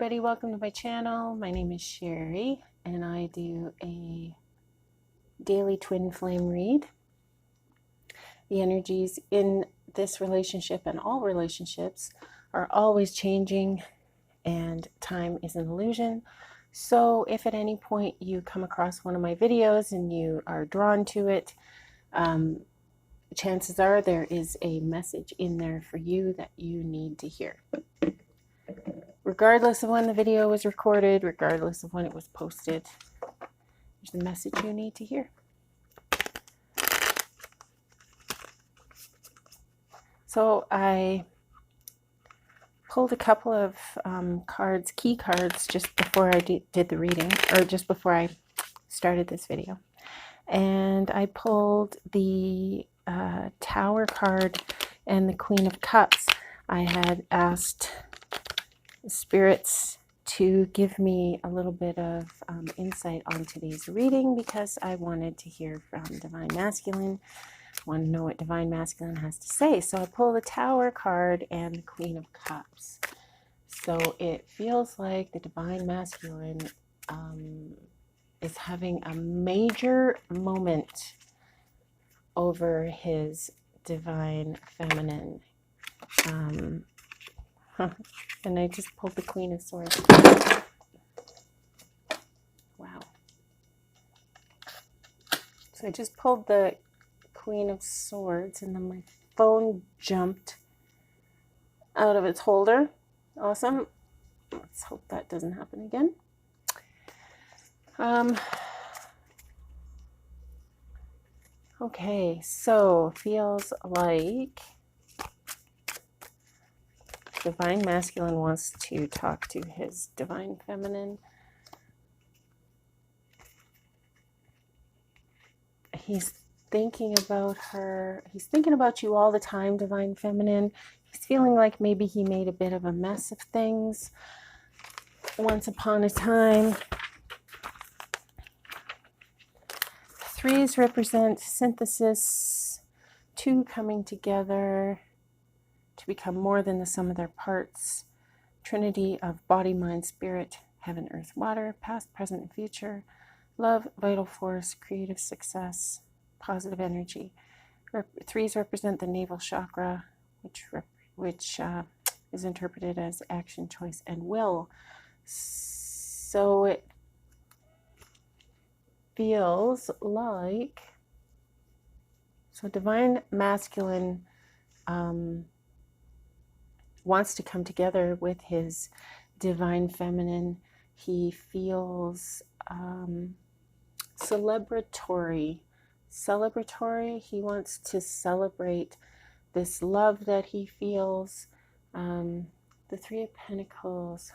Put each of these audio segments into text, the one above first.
everybody, welcome to my channel. My name is Sherry and I do a daily twin flame read. The energies in this relationship and all relationships are always changing and time is an illusion. So if at any point you come across one of my videos and you are drawn to it, chances are there is a message in there for you that you need to hear. Regardless of when the video was recorded, regardless of when it was posted, there's a message you need to hear. So I pulled a couple of cards, key cards, just before I did the reading, or just before I started this video. And I pulled the Tower card and the Queen of Cups. I had asked the spirits to give me a little bit of insight on today's reading because I wanted to hear from Divine Masculine. I want to know what Divine Masculine has to say. So I pull the Tower card and the Queen of Cups. So it feels like the Divine Masculine is having a major moment over his Divine Feminine. And I just pulled the Queen of Swords. Wow. So I just pulled the Queen of Swords and then my phone jumped out of its holder. Awesome. Let's hope that doesn't happen again. Okay, so feels like Divine Masculine wants to talk to his Divine Feminine. He's thinking about her. He's thinking about you all the time, Divine Feminine. He's feeling like maybe he made a bit of a mess of things once upon a time. Threes represent synthesis, two coming together to become more than the sum of their parts. Trinity of body, mind, spirit, heaven, earth, water, past, present, and future. Love, vital force, creative success, positive energy. Threes represent the navel chakra, which is interpreted as action, choice, and will. So it feels like, so Divine Masculine wants to come together with his Divine Feminine. He feels celebratory. He wants to celebrate this love that he feels. The Three of Pentacles.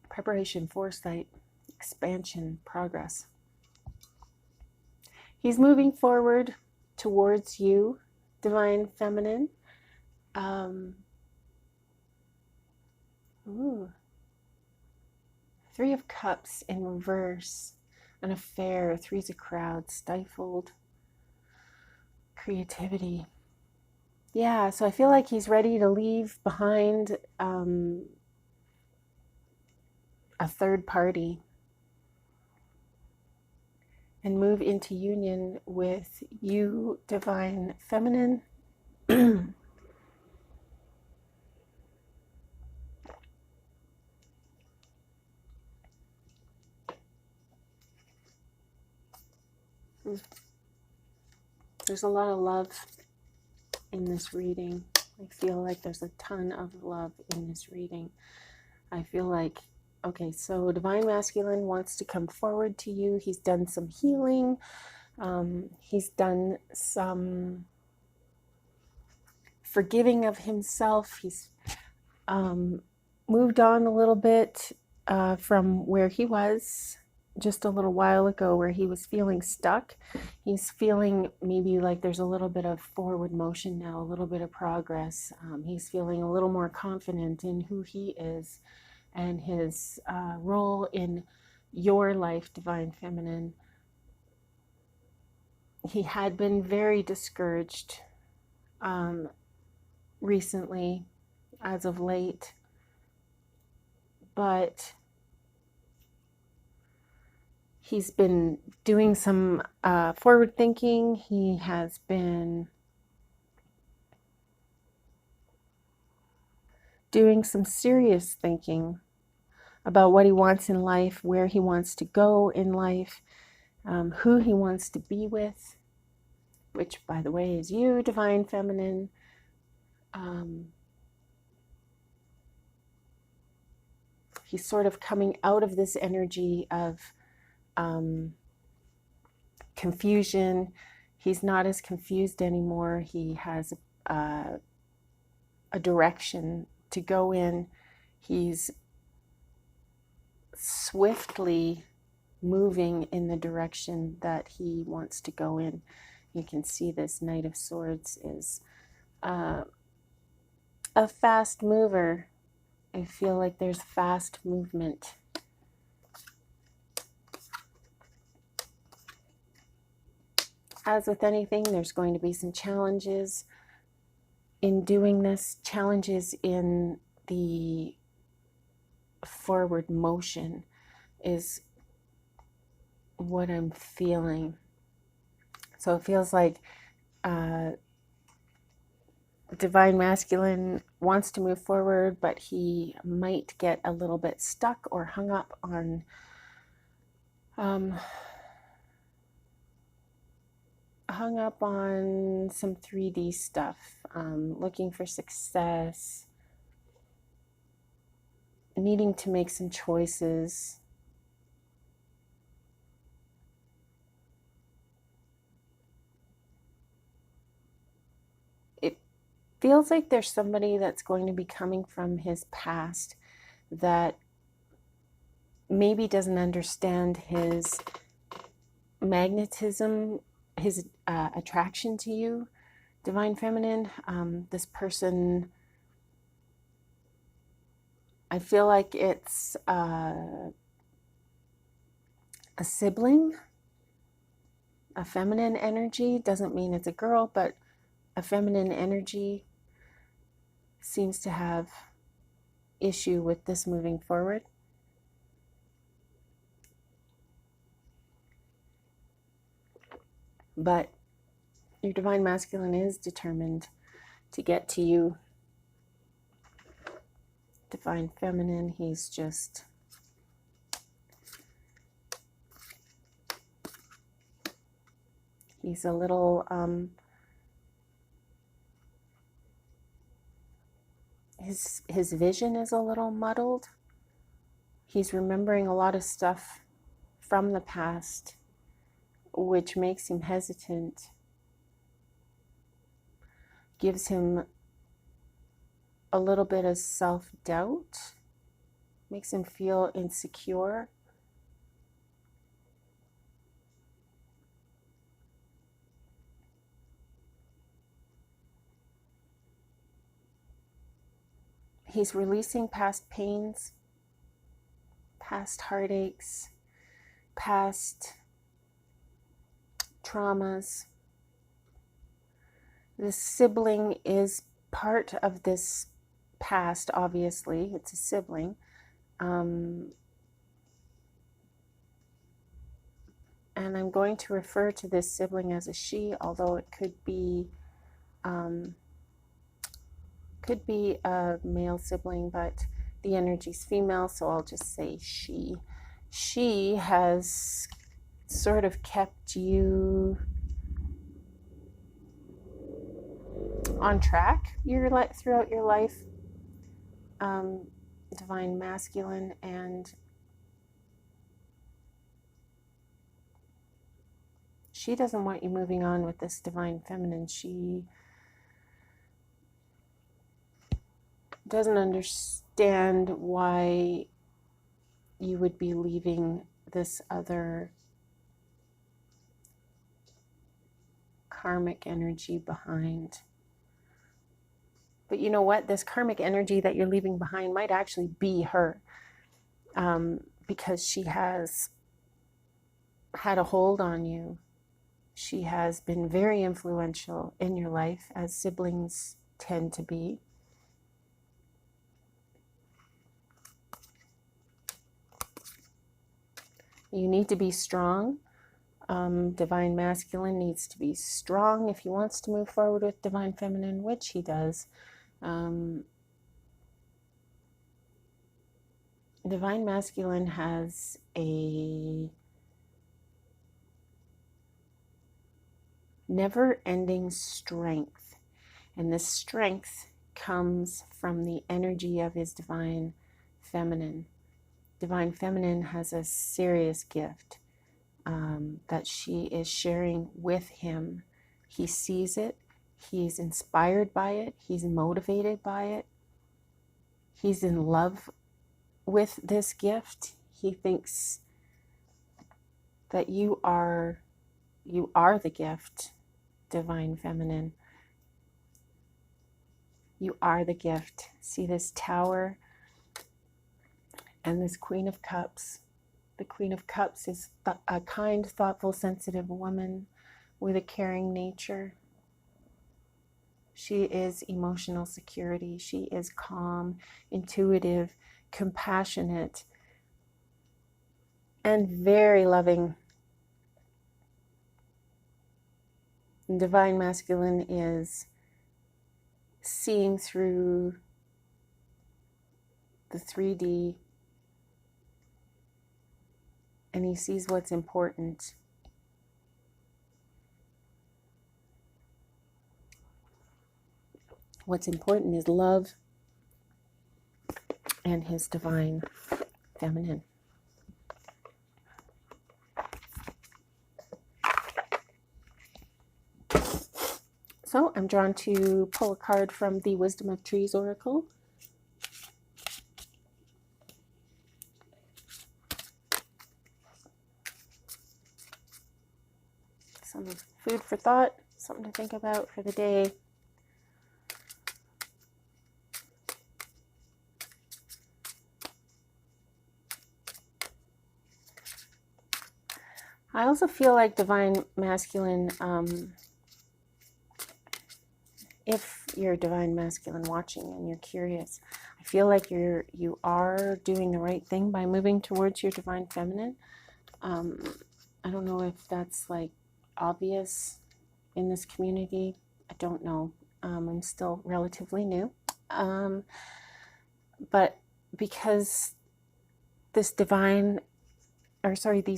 Preparation, foresight, expansion, progress. He's moving forward towards you, Divine Feminine. Three of Cups in reverse. An affair. Three's a crowd. Stifled. Creativity. Yeah, so I feel like he's ready to leave behind a third party and move into union with you, Divine Feminine. There's a lot of love in this reading. I feel like there's a ton of love in this reading. I feel like, okay, so Divine Masculine wants to come forward to you. He's done some healing. He's done some forgiving of himself. He's moved on a little bit from where he was just a little while ago, where he was feeling stuck. He's feeling maybe like there's a little bit of forward motion now, a little bit of progress. He's feeling a little more confident in who he is and his role in your life, Divine Feminine. He had been very discouraged recently. as of late, but he's been doing some forward thinking. He has been doing some serious thinking about what he wants in life, where he wants to go in life, who he wants to be with, which, by the way, is you, Divine Feminine. He's sort of coming out of this energy of confusion. He's not as confused anymore. He has a direction to go in. He's swiftly moving in the direction that he wants to go in. You can see this Knight of Swords is a fast mover. I feel like there's fast movement. As with anything, there's going to be some challenges in doing this, challenges in the forward motion is what I'm feeling. So it feels like Divine Masculine wants to move forward, but he might get a little bit stuck or hung up on some 3D stuff, looking for success, needing to make some choices. It feels like there's somebody that's going to be coming from his past that maybe doesn't understand his magnetism, his attraction to you, Divine Feminine. This person, I feel like it's a sibling, a feminine energy. Doesn't mean it's a girl, but a feminine energy seems to have issue with this moving forward. But your Divine Masculine is determined to get to you. Divine Feminine, he's a little his vision is a little muddled. He's remembering a lot of stuff from the past, which makes him hesitant, gives him a little bit of self-doubt, makes him feel insecure. He's releasing past pains, past heartaches, past traumas. The sibling is part of this past, obviously. It's a sibling. And I'm going to refer to this sibling as a she, although it could be a male sibling, but the energy's female, so I'll just say she. She has sort of kept you on track throughout your life, Divine Masculine, and she doesn't want you moving on with this Divine Feminine. She doesn't understand why you would be leaving this other karmic energy behind. But you know what? This karmic energy that you're leaving behind might actually be her, because she has had a hold on you. She has been very influential in your life, as siblings tend to be. You need to be strong. Divine Masculine needs to be strong if he wants to move forward with Divine Feminine, which he does. Divine Masculine has a never-ending strength, and this strength comes from the energy of his Divine Feminine. Divine Feminine has a serious gift that she is sharing with him. He sees it, he's inspired by it, he's motivated by it, he's in love with this gift. He thinks that you are the gift, Divine Feminine. You are the gift. See this Tower and this Queen of Cups. The Queen of Cups is a kind, thoughtful, sensitive woman with a caring nature. She is emotional security. She is calm, intuitive, compassionate, and very loving. And Divine Masculine is seeing through the 3D, and he sees what's important. What's important is love and his Divine Feminine. So I'm drawn to pull a card from the Wisdom of Trees Oracle. Some food for thought, something to think about for the day. I also feel like Divine Masculine, if you're Divine Masculine watching and you're curious, I feel like you are doing the right thing by moving towards your Divine Feminine. I don't know if that's like obvious in this community. I don't know. I'm still relatively new. But because these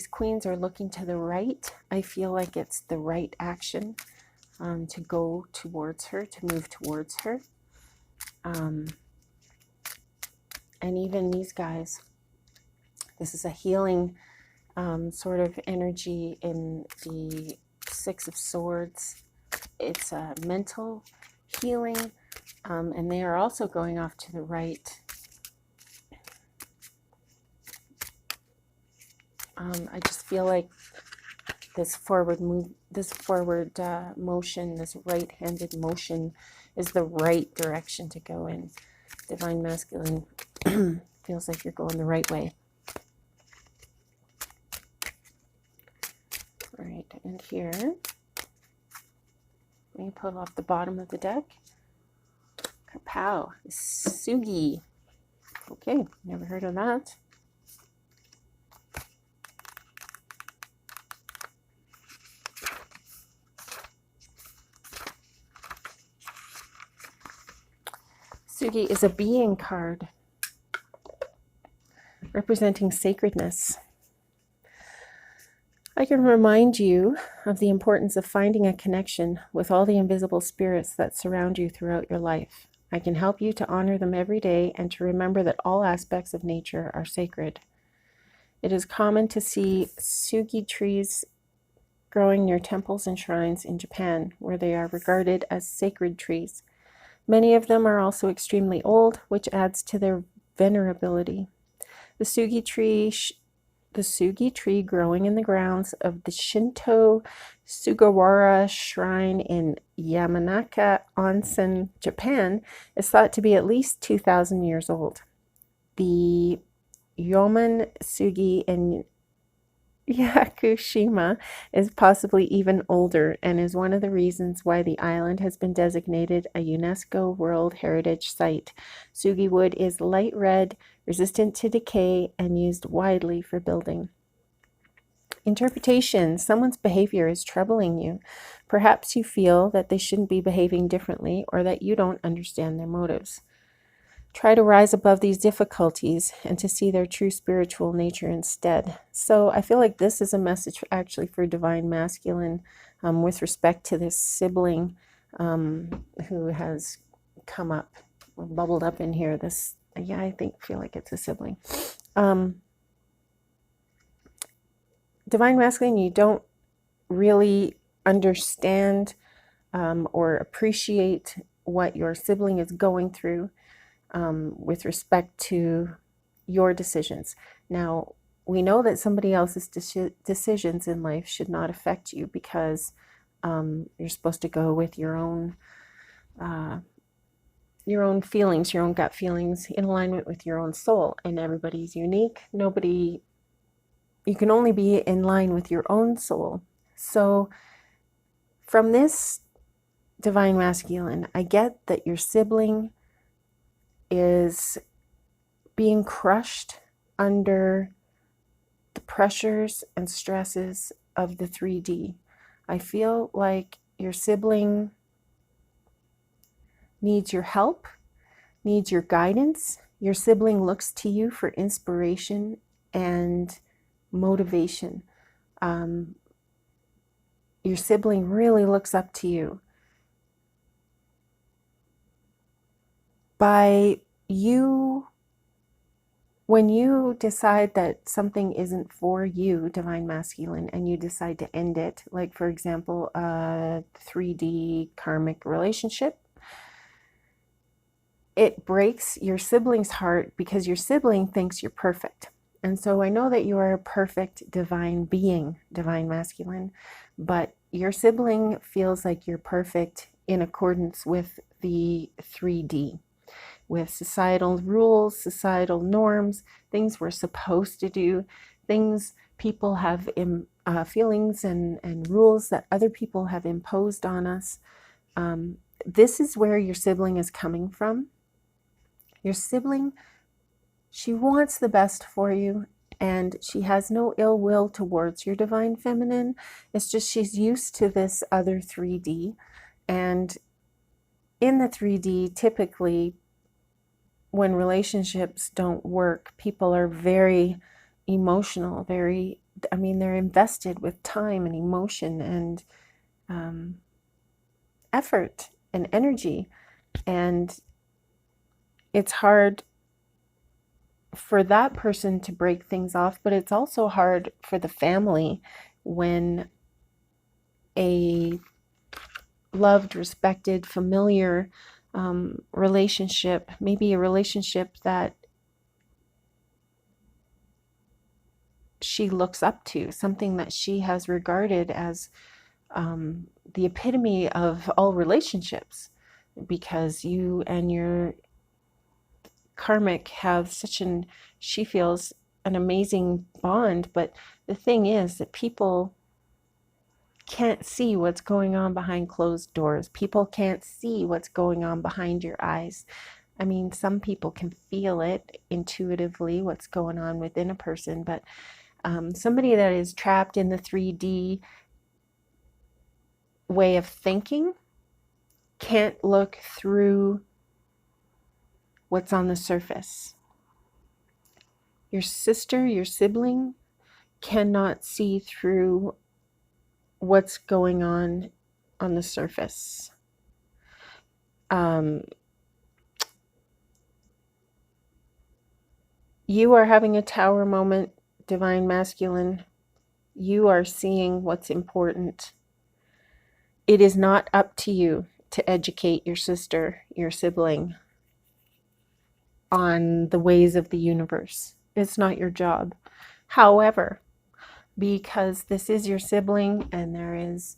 queens are looking to the right, I feel like it's the right action to go towards her, to move towards her. And even these guys, this is a healing sort of energy in the Six of Swords. It's a mental healing, and they are also going off to the right. I just feel like this forward motion, this right-handed motion is the right direction to go in. Divine Masculine feels like you're going the right way. All right, and here, let me pull off the bottom of the deck. Kapow, Sugi. Okay, never heard of that. Sugi is a being card representing sacredness. I can remind you of the importance of finding a connection with all the invisible spirits that surround you throughout your life. I can help you to honor them every day and to remember that all aspects of nature are sacred. It is common to see sugi trees growing near temples and shrines in Japan, where they are regarded as sacred trees. Many of them are also extremely old, which adds to their venerability. The sugi tree growing in the grounds of the Shinto Sugawara Shrine in Yamanaka Onsen, Japan, is thought to be at least 2,000 years old. The Yomen Sugi in Yakushima is possibly even older and is one of the reasons why the island has been designated a UNESCO World Heritage Site. Sugi wood is light red, resistant to decay, and used widely for building. Interpretation. Someone's behavior is troubling you. Perhaps you feel that they shouldn't be behaving differently or that you don't understand their motives. Try to rise above these difficulties and to see their true spiritual nature instead. So I feel like this is a message actually for Divine Masculine with respect to this sibling who has come up, bubbled up in here. This, yeah, I feel like it's a sibling. Divine Masculine, you don't really understand or appreciate what your sibling is going through with respect to your decisions. Now, we know that somebody else's decisions in life should not affect you because you're supposed to go with your own feelings, your own gut feelings in alignment with your own soul. And everybody's unique. You can only be in line with your own soul. So from this Divine Masculine, I get that your sibling is being crushed under the pressures and stresses of the 3D. I feel like your sibling needs your help, needs your guidance. Your sibling looks to you for inspiration and motivation. Your sibling really looks up to you. When you decide that something isn't for you, Divine Masculine, and you decide to end it, like for example, a 3D karmic relationship, it breaks your sibling's heart because your sibling thinks you're perfect. And so I know that you are a perfect divine being, Divine Masculine, but your sibling feels like you're perfect in accordance with the 3D, with societal rules, societal norms, things we're supposed to do, things people have, feelings and rules that other people have imposed on us. This is where your sibling is coming from. Your sibling, she wants the best for you, and she has no ill will towards your Divine Feminine. It's just she's used to this other 3D. And in the 3D, typically, when relationships don't work, people are very emotional, they're invested with time and emotion and effort and energy. And it's hard for that person to break things off, but it's also hard for the family when a loved, respected, familiar relationship, maybe a relationship that she looks up to, something that she has regarded as the epitome of all relationships, because you and your karmic have she feels an amazing bond. But the thing is that people can't see what's going on behind closed doors. People can't see what's going on behind your eyes. I mean, some people can feel it intuitively, what's going on within a person, but somebody that is trapped in the 3D way of thinking can't look through what's on the surface. Your sister, your sibling, cannot see through what's going on the surface. You are having a tower moment, Divine Masculine. You are seeing what's important. It is not up to you to educate your sister, your sibling, on the ways of the universe. It's not your job. However, because this is your sibling and there is,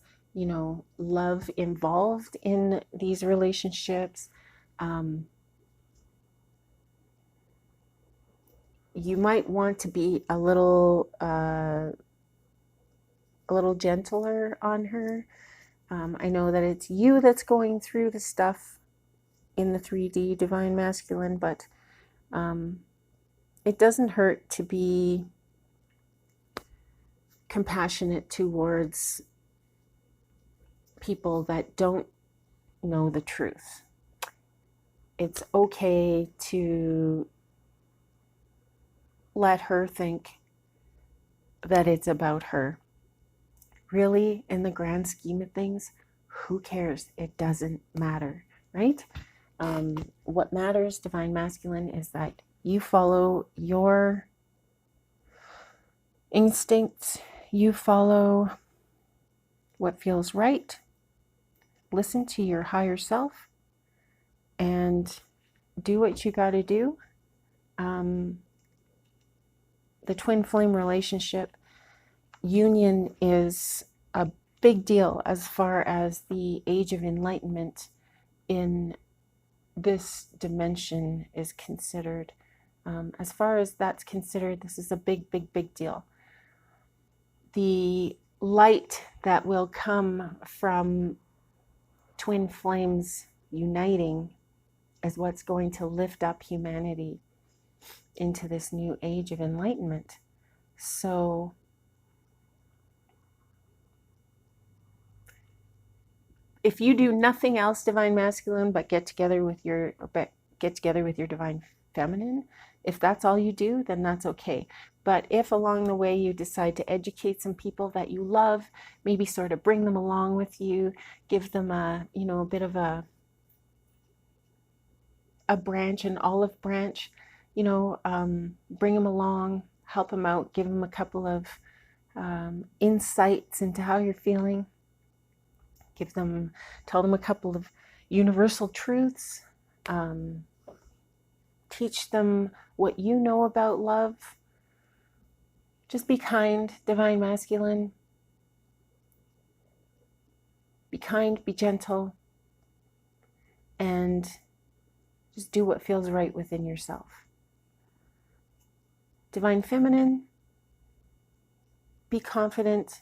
love involved in these relationships, you might want to be a little gentler on her. I know that it's you that's going through the stuff in the 3D Divine Masculine, but it doesn't hurt to be compassionate towards people that don't know the truth. It's okay to let her think that it's about her. Really, in the grand scheme of things, who cares? It doesn't matter, right? What matters, Divine Masculine, is that you follow your instincts, you follow what feels right, listen to your higher self, and do what you got to do. The twin flame relationship union is a big deal as far as the age of enlightenment in this dimension is considered. As far as that's considered, this is a big, big, big deal. The light that will come from twin flames uniting is what's going to lift up humanity into this new age of enlightenment. So if you do nothing else, Divine Masculine, but get together with your Divine Feminine, if that's all you do, then that's okay. But if along the way you decide to educate some people that you love, maybe sort of bring them along with you, give them a bit of a branch, an olive branch, bring them along, help them out, give them a couple of insights into how you're feeling, tell them a couple of universal truths, teach them what you know about love. Just be kind, Divine Masculine. Be kind, be gentle, and just do what feels right within yourself. Divine Feminine, be confident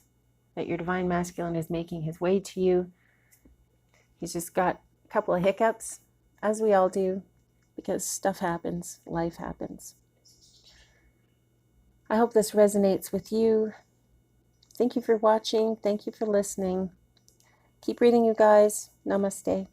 that your Divine Masculine is making his way to you. He's just got a couple of hiccups, as we all do, because stuff happens, life happens. I hope this resonates with you. Thank you for watching. Thank you for listening. Keep reading, you guys. Namaste.